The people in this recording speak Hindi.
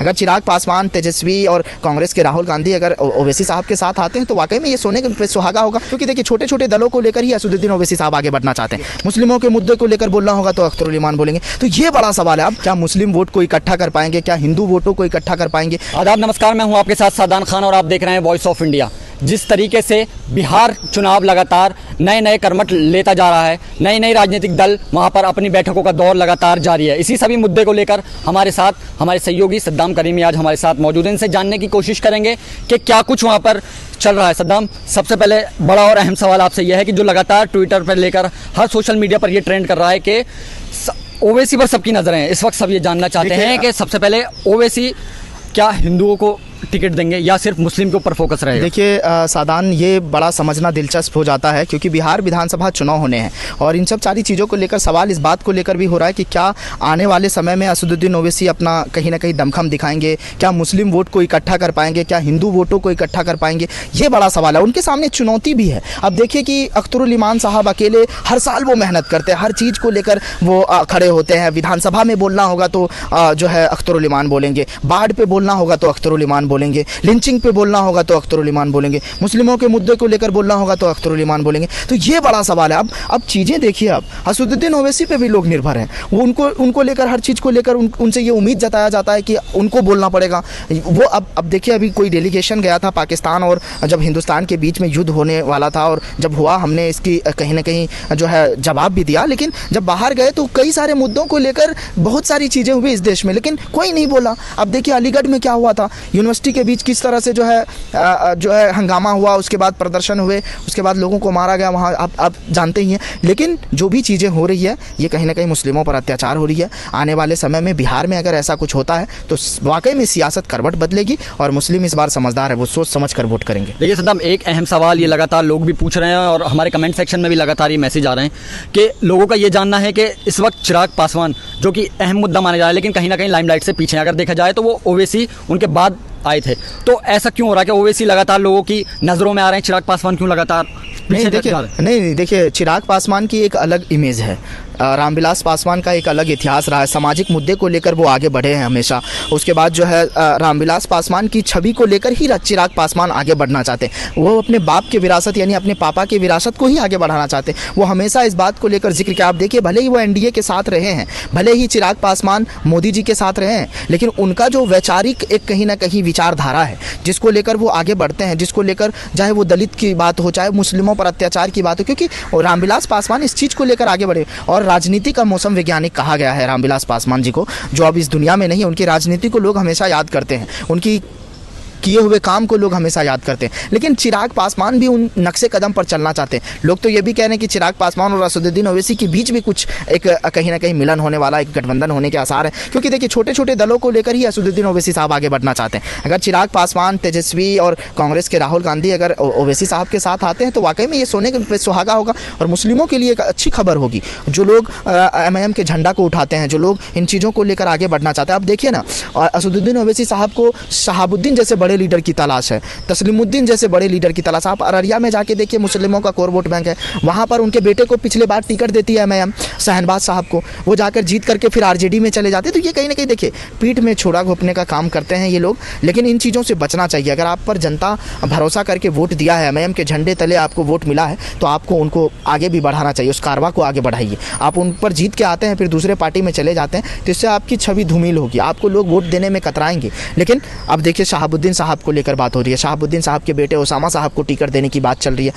अगर चिराग पासवान, तेजस्वी और कांग्रेस के राहुल गांधी अगर ओवैसी साहब के साथ आते हैं तो वाकई में ये सोने पे सुहागा होगा, क्योंकि देखिए छोटे छोटे दलों को लेकर ही असदुद्दीन ओवैसी साहब आगे बढ़ना चाहते हैं। मुस्लिमों के मुद्दे को लेकर बोलना होगा तो अख्तरुल ईमान बोलेंगे। तो ये बड़ा सवाल है, अब क्या मुस्लिम वोट को इकट्ठा कर पाएंगे, क्या हिंदू वोटों को इकट्ठा कर पाएंगे? आदाब, नमस्कार, मैं हूं आपके साथ सादान खान और आप देख रहे हैं वॉइस ऑफ इंडिया। जिस तरीके से बिहार चुनाव लगातार नए नए कर्मठ लेता जा रहा है, नए नए राजनीतिक दल वहां पर अपनी बैठकों का दौर लगातार जारी है। इसी सभी मुद्दे को लेकर हमारे साथ हमारे सहयोगी सद्दाम करीमी आज हमारे साथ मौजूद हैं। इनसे जानने की कोशिश करेंगे कि क्या कुछ वहां पर चल रहा है। सद्दाम, सबसे पहले बड़ा और अहम सवाल आपसे यह है कि जो लगातार ट्विटर पर लेकर हर सोशल मीडिया पर यह ट्रेंड कर रहा है कि ओवैसी पर सबकी नजरें हैं, इस वक्त सब ये जानना चाहते हैं कि सबसे पहले ओवैसी क्या हिंदुओं को टिकट देंगे या सिर्फ मुस्लिम के ऊपर फोकस रहेगा? देखिए सादान, ये बड़ा समझना दिलचस्प हो जाता है क्योंकि बिहार विधानसभा चुनाव होने हैं और इन सब सारी चीज़ों को लेकर सवाल इस बात को लेकर भी हो रहा है कि क्या आने वाले समय में असदुद्दीन ओवैसी अपना कहीं ना कहीं दमखम दिखाएंगे, क्या मुस्लिम वोट को इकट्ठा कर पाएंगे, क्या हिंदू वोटों को इकट्ठा कर पाएंगे? ये बड़ा सवाल है, उनके सामने चुनौती भी है। अब देखिए कि अख्तरुल ईमान साहब अकेले हर साल वो मेहनत करते हैं, हर चीज़ को लेकर वो खड़े होते हैं। विधानसभा में बोलना होगा तो जो है अख्तरुल ईमान बोलेंगे, बाढ़ पर बोलना होगा तो अख्तरुल ईमान बोलेंगे, लिंचिंग पे बोलना होगा तो अख्तरुल ईमान बोलेंगे, मुस्लिमों के मुद्दे को लेकर बोलना होगा तो अख्तरुल ईमान बोलेंगे। तो ये बड़ा सवाल है। अब चीज़ें देखिए, अब असदुद्दीन ओवैसी पे भी लोग निर्भर हैं, वो उनको लेकर हर चीज़ को लेकर उनसे ये उम्मीद जताया जाता है कि उनको बोलना पड़ेगा। वो अब देखिए, अभी कोई डेलीगेशन गया था पाकिस्तान और जब हिंदुस्तान के बीच में युद्ध होने वाला था और जब हुआ, हमने इसकी कहीं ना कहीं जो है जवाब भी दिया, लेकिन जब बाहर गए तो कई सारे मुद्दों को लेकर बहुत सारी चीज़ें हुई इस देश में, लेकिन कोई नहीं बोला। अब देखिए अलीगढ़ में क्या हुआ था, यूनिवर्सिटी के बीच किस तरह से जो है हंगामा हुआ, उसके बाद प्रदर्शन हुए, उसके बाद लोगों को मारा गया वहाँ, आप जानते ही हैं। लेकिन जो भी चीज़ें हो रही है ये कहीं ना कहीं मुस्लिमों पर अत्याचार हो रही है। आने वाले समय में बिहार में अगर ऐसा कुछ होता है तो वाकई में सियासत करवट बदलेगी और मुस्लिम इस बार समझदार है, वो सोच समझ कर वोट करेंगे। देखिए सद्दाम, एक अहम सवाल ये लगातार लोग भी पूछ रहे हैं और हमारे कमेंट सेक्शन में भी लगातार ये मैसेज आ रहे हैं कि लोगों का ये जानना है कि इस वक्त चिराग पासवान जो कि अहम मुद्दा माना जा रहा है लेकिन कहीं ना कहीं लाइमलाइट से पीछे अगर देखा जाए तो वो ओवैसी उनके बाद आए थे, तो ऐसा क्यों हो रहा है कि ओवैसी लगातार लोगों की नज़रों में आ रहे हैं, चिराग पासवान क्यों लगातार नहीं देखिए चिराग पासवान की एक अलग इमेज है, रामविलास पासवान का एक अलग इतिहास रहा है, सामाजिक मुद्दे को लेकर वो आगे बढ़े हैं हमेशा। उसके बाद जो है रामविलास पासवान की छवि को लेकर ही चिराग पासवान आगे बढ़ना चाहते हैं। वो अपने बाप की विरासत यानी अपने पापा की विरासत को ही आगे बढ़ाना चाहते हैं। वो हमेशा इस बात को लेकर जिक्र किया। आप देखिए, भले ही वो एनडीए के साथ रहे हैं, भले ही चिराग पासवान मोदी जी के साथ रहे हैं, लेकिन उनका जो वैचारिक एक कहीं ना कहीं विचारधारा है जिसको लेकर वो आगे बढ़ते हैं, जिसको लेकर चाहे वो दलित की बात हो, चाहे मुस्लिमों पर अत्याचार की बात हो, क्योंकि रामविलास पासवान इस चीज़ को लेकर आगे बढ़े। और राजनीति का मौसम वैज्ञानिक कहा गया है रामविलास पासवान जी को, जो अब इस दुनिया में नहीं। उनकी राजनीति को लोग हमेशा याद करते हैं, उनकी किए हुए काम को लोग हमेशा याद करते हैं। लेकिन चिराग पासवान भी उन नक्शे कदम पर चलना चाहते हैं। लोग तो ये भी कह रहे हैं कि चिराग पासवान और असदुद्दीन ओवैसी के बीच भी कुछ एक कहीं ना कहीं मिलन होने वाला, एक गठबंधन होने के आसार है, क्योंकि देखिए छोटे छोटे दलों को लेकर ही असदुद्दीन ओवैसी साहब आगे बढ़ना चाहते हैं। अगर चिराग पासवान, तेजस्वी और कांग्रेस के राहुल गांधी अगर ओवैसी साहब के साथ आते हैं तो वाकई में ये सोने पे सुहागा होगा और मुस्लिमों के लिए एक अच्छी खबर होगी। जो लोग MIM के झंडा को उठाते हैं, जो लोग इन चीज़ों को लेकर आगे बढ़ना चाहते हैं। अब देखिए ना, असदुद्दीन ओवैसी साहब को शहाबुद्दीन जैसे बड़े लीडर की तलाश है, तस्लीमुद्दीन जैसे बड़े लीडर की तलाश। आप अररिया में जाके देखिए, मुस्लिमों का कोर वोट बैंक है, वहाँ पर उनके बेटे को पिछले बार टिकट देती है MIM, शहनबाज साहब को, वो जाकर जीत करके फिर RJD में चले जाते। तो ये कहीं ना कहीं देखिए पीठ में छोड़ा घोंपने का काम करते हैं ये लोग, लेकिन इन चीज़ों से बचना चाहिए। अगर आप पर जनता भरोसा करके वोट दिया है, MIM के झंडे तले आपको वोट मिला है, तो आपको उनको आगे भी बढ़ाना चाहिए, उस कारवा को आगे बढ़ाइए। आप उन पर जीत के आते हैं फिर दूसरे पार्टी में चले जाते हैं तो इससे आपकी छवि धूमिल होगी, आपको लोग वोट देने में कतराएंगे। लेकिन अब देखिए शहाबुद्दीन साहब को लेकर बात हो रही है, शहाबुद्दीन साहब के बेटे उसामा साहब को टिकट देने की बात चल रही है।